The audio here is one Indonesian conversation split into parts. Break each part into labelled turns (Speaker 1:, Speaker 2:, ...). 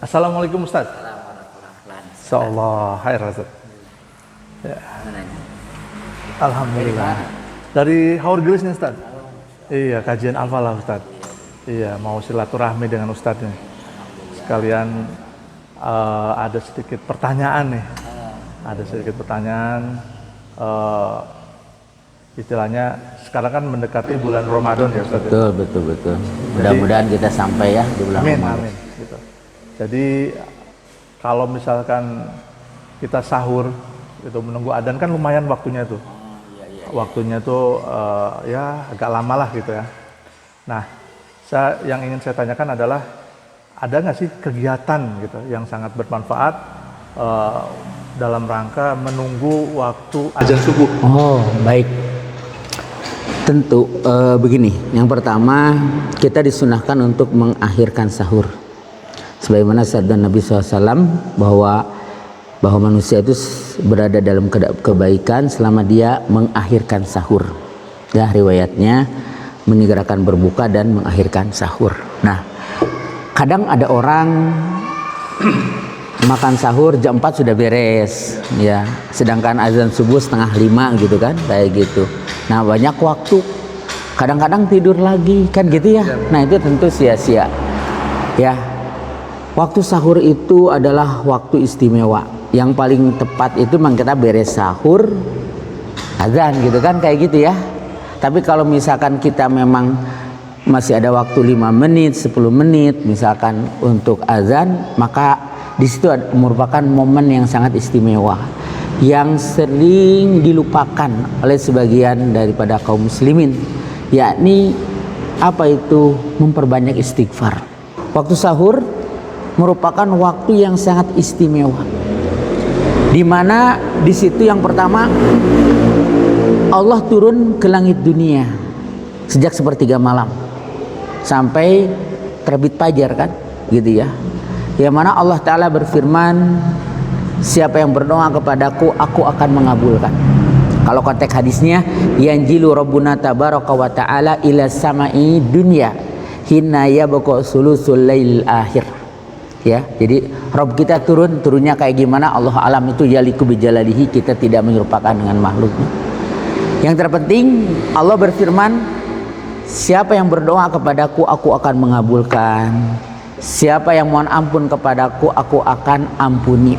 Speaker 1: Assalamualaikum Ustaz. Insyaallah khair Ustaz. Ya. Alhamdulillah. Dari Haur Gelis nih Ustaz. Iya, kajian Al-Falah Ustaz. Iya, mau silaturahmi dengan Ustaznya. Sekalian ada sedikit pertanyaan nih. Ada sedikit pertanyaan. Istilahnya sekarang kan mendekati bulan Ramadan ya Ustaz.
Speaker 2: Betul. Mudah-mudahan kita sampai ya di bulan Ramadan.
Speaker 1: Amin. Gitu. Jadi kalau misalkan kita sahur itu menunggu adzan kan lumayan waktunya tuh. Waktunya tuh ya agak lama lah gitu ya. Nah, yang ingin saya tanyakan adalah ada nggak sih kegiatan gitu yang sangat bermanfaat dalam rangka menunggu waktu azan subuh?
Speaker 2: Oh, baik. Tentu begini. Yang pertama, kita disunahkan untuk mengakhirkan sahur. Sebagaimana sabda Nabi SAW bahwa manusia itu berada dalam kebaikan selama dia mengakhirkan sahur. Ya, riwayatnya menyegerakan berbuka dan mengakhirkan sahur. Nah, kadang ada orang makan sahur jam 4 sudah beres, ya. Sedangkan azan subuh 4:30 gitu kan, kayak gitu. Nah, banyak waktu. Kadang-kadang tidur lagi kan gitu ya. Nah, itu tentu sia-sia. Ya. Waktu sahur itu adalah waktu istimewa. Yang paling tepat itu memang kita beres sahur, azan gitu kan, kayak gitu ya. Tapi kalau misalkan kita memang masih ada waktu 5 menit, 10 menit misalkan untuk azan, maka di situ merupakan momen yang sangat istimewa yang sering dilupakan oleh sebagian daripada kaum muslimin, yakni apa itu? Memperbanyak istighfar. Waktu sahur merupakan waktu yang sangat istimewa, di mana di situ yang pertama Allah turun ke langit dunia sejak sepertiga malam sampai terbit fajar kan, gitu ya. Yang mana Allah Ta'ala berfirman, siapa yang berdoa kepadaku, aku akan mengabulkan. Kalau konteks hadisnya, yanjilu rabbuna tabaraka wa ta'ala ila sama'i dunya hina yabqa sulusul lail akhir. Ya, jadi Rabb kita turunnya kayak gimana Allah alam, itu yaliku bijalalihi, kita tidak menyerupakan dengan makhluknya. Yang terpenting Allah berfirman, siapa yang berdoa kepadaku, aku akan mengabulkan. Siapa yang mohon ampun kepadaku, aku akan ampuni.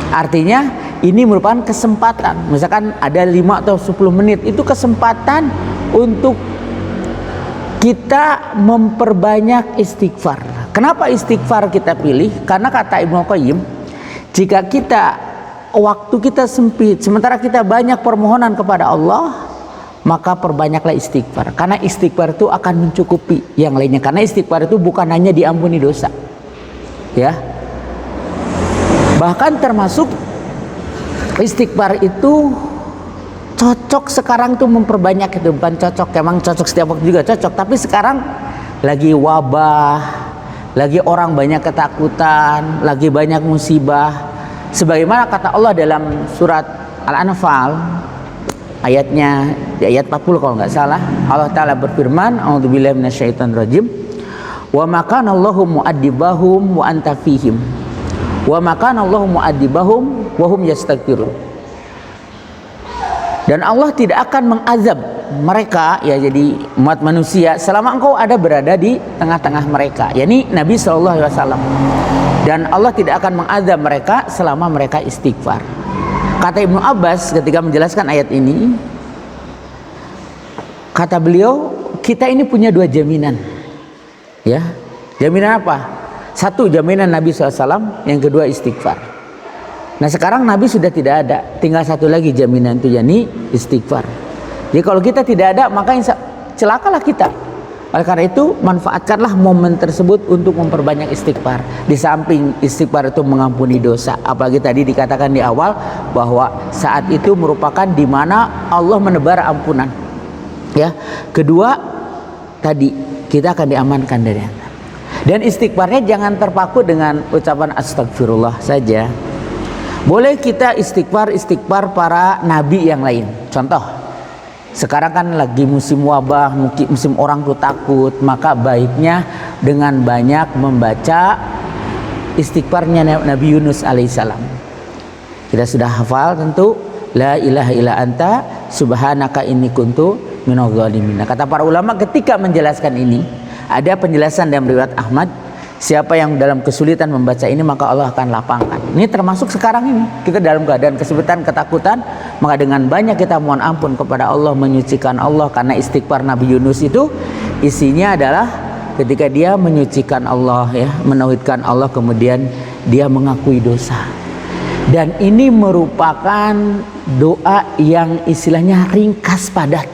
Speaker 2: Artinya ini merupakan kesempatan. Misalkan ada 5 atau 10 menit, itu kesempatan untuk kita memperbanyak istighfar. Kenapa istighfar kita pilih? Karena kata Ibnu Qayyim, jika waktu kita sempit, sementara kita banyak permohonan kepada Allah, maka perbanyaklah istighfar. Karena istighfar itu akan mencukupi yang lainnya. Karena istighfar itu bukan hanya diampuni dosa, ya. Bahkan termasuk istighfar itu cocok sekarang tuh memperbanyak itu, bukan cocok, emang cocok setiap waktu juga cocok. Tapi sekarang lagi wabah, lagi orang banyak ketakutan, lagi banyak musibah. Sebagaimana kata Allah dalam surat Al-Anfal ayatnya di ayat 40 kalau nggak salah, Allah Ta'ala berfirman, a'udzubillahi minasyaitonirrajim, wa makanallahu mu'adzibahum wa anta fihim wa makanallahu mu'adzibahum wa hum yastaghfirun. Dan Allah tidak akan mengazab mereka, ya, jadi umat manusia, selama engkau berada di tengah-tengah mereka, yakni Nabi SAW. Dan Allah tidak akan mengazab mereka selama mereka istighfar. Kata Ibnu Abbas ketika menjelaskan ayat ini, kata beliau, kita ini punya 2 jaminan, ya. Jaminan apa? Satu, jaminan Nabi SAW, yang kedua istighfar. Nah, sekarang Nabi sudah tidak ada, tinggal satu lagi jaminan itu, yakni istighfar. Jadi kalau kita tidak ada, maka celakalah kita. Oleh karena itu, manfaatkanlah momen tersebut untuk memperbanyak istighfar. Di samping istighfar itu mengampuni dosa, apalagi tadi dikatakan di awal bahwa saat itu merupakan di mana Allah menebar ampunan. Ya, kedua tadi kita akan diamankan dari azab. Dan istighfarnya jangan terpaku dengan ucapan astagfirullah saja. Boleh kita istighfar para nabi yang lain. Contoh, sekarang kan lagi musim wabah, musim orang tuh takut, maka baiknya dengan banyak membaca istighfarnya Nabi Yunus alaihissalam. Kita sudah hafal tentu, la ilaha illa anta subhanaka inni kuntu minadh dhalimin. Kata para ulama ketika menjelaskan ini, ada penjelasan dalam riwayat Ahmad, siapa yang dalam kesulitan membaca ini maka Allah akan lapangkan. Ini termasuk sekarang ini kita dalam keadaan kesulitan, ketakutan, maka dengan banyak kita mohon ampun kepada Allah, menyucikan Allah. Karena istighfar Nabi Yunus itu isinya adalah ketika dia menyucikan Allah, ya, menauhidkan Allah, kemudian dia mengakui dosa. Dan ini merupakan doa yang istilahnya ringkas padat.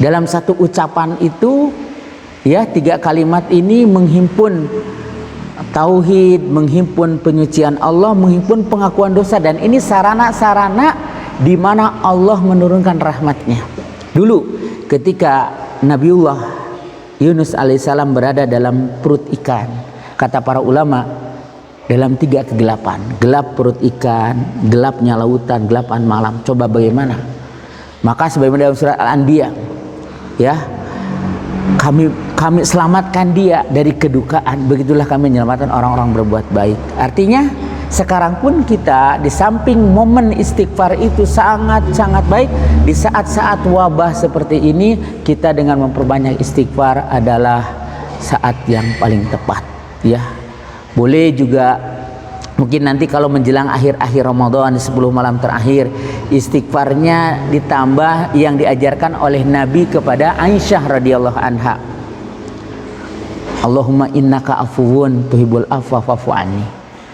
Speaker 2: Dalam satu ucapan itu, ya, 3 kalimat ini menghimpun tauhid, menghimpun penyucian Allah, menghimpun pengakuan dosa. Dan ini sarana-sarana di mana Allah menurunkan rahmatnya. Dulu ketika Nabiullah Yunus alaihissalam berada dalam perut ikan, kata para ulama, dalam 3 kegelapan, gelap perut ikan, gelapnya lautan, gelapan malam. Coba bagaimana? Maka sebagaimana dalam surat Al-Anbiya, ya, kami selamatkan dia dari kedukaan, begitulah kami menyelamatkan orang-orang berbuat baik. Artinya sekarang pun kita di samping momen istighfar itu sangat-sangat baik, di saat-saat wabah seperti ini kita dengan memperbanyak istighfar adalah saat yang paling tepat, ya. Boleh juga mungkin nanti kalau menjelang akhir-akhir Ramadan di 10 malam terakhir, istighfarnya ditambah yang diajarkan oleh Nabi kepada Aisyah radhiyallahu anha. Allahumma innaka afuwun tuhibbul afwa fa'fu anni.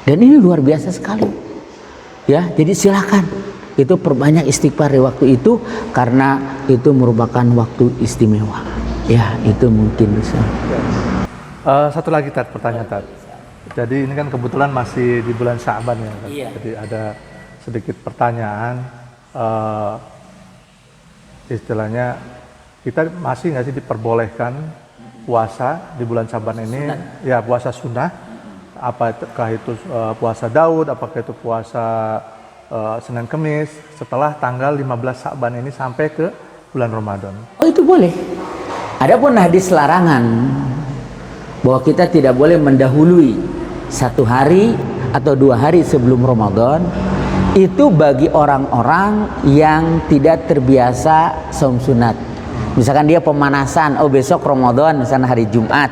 Speaker 2: Dan ini luar biasa sekali. Ya, jadi silakan itu perbanyak istighfar di waktu itu karena itu merupakan waktu istimewa. Ya, itu mungkin bisa.
Speaker 1: Satu lagi Tad, pertanyaan Tad. Jadi ini kan kebetulan masih di bulan Sya'ban ya, kan?
Speaker 2: Iya.
Speaker 1: Jadi ada sedikit pertanyaan, istilahnya kita masih nggak sih diperbolehkan puasa di bulan Sya'ban ini? Sunnah. Ya, puasa sunnah. Apakah itu puasa Daud, apakah itu puasa Senin Kemis setelah tanggal 15 Sya'ban ini sampai ke bulan Ramadan?
Speaker 2: Oh, itu boleh. Adapun hadis larangan bahwa kita tidak boleh mendahului 1 hari atau 2 hari sebelum Ramadan, itu bagi orang-orang yang tidak terbiasa saum sunat. Misalkan dia pemanasan, oh besok Ramadan, misalnya hari Jumat,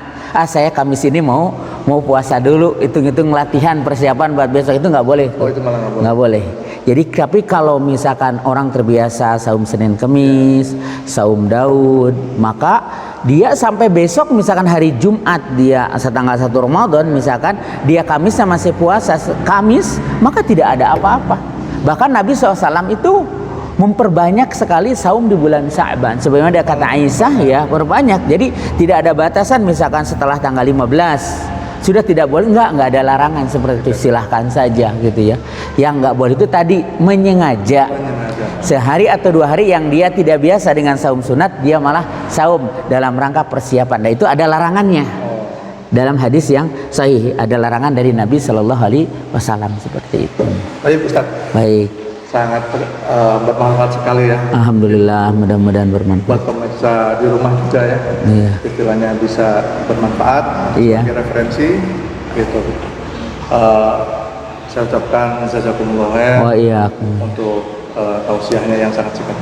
Speaker 2: saya Kamis ini mau puasa dulu, hitung-hitung latihan persiapan buat besok, itu nggak boleh.
Speaker 1: Oh, itu malah
Speaker 2: nggak boleh. Jadi tapi kalau misalkan orang terbiasa saum Senin Kemis, saum Daud, maka dia sampai besok misalkan hari Jumat dia tanggal 1 Ramadan, misalkan dia Kamis masih puasa Kamis, maka tidak ada apa-apa. Bahkan Nabi SAW itu memperbanyak sekali saum di bulan Sya'ban. Sebagaimana dia kata Aisyah, ya, perbanyak. Jadi tidak ada batasan, misalkan setelah tanggal 15 sudah tidak boleh, enggak ada larangan seperti itu, silahkan saja gitu ya. Yang enggak boleh itu tadi menyengaja sehari atau 2 hari yang dia tidak biasa dengan saum sunat, dia malah saum dalam rangka persiapan. Nah, itu ada larangannya. Dalam hadis yang sahih ada larangan dari Nabi Shallallahu Alaihi Wasallam seperti itu.
Speaker 1: Baik Ustaz.
Speaker 2: Baik.
Speaker 1: Sangat bermanfaat sekali ya.
Speaker 2: Alhamdulillah, mudah-mudahan bermanfaat.
Speaker 1: Buat pemirsa di rumah juga ya.
Speaker 2: Iya.
Speaker 1: Istilahnya bisa bermanfaat,
Speaker 2: Iya.
Speaker 1: sebagai referensi gitu. Saya ucapkan jazakumullah khair
Speaker 2: Oh iya.
Speaker 1: untuk tausiahnya yang sangat singkat.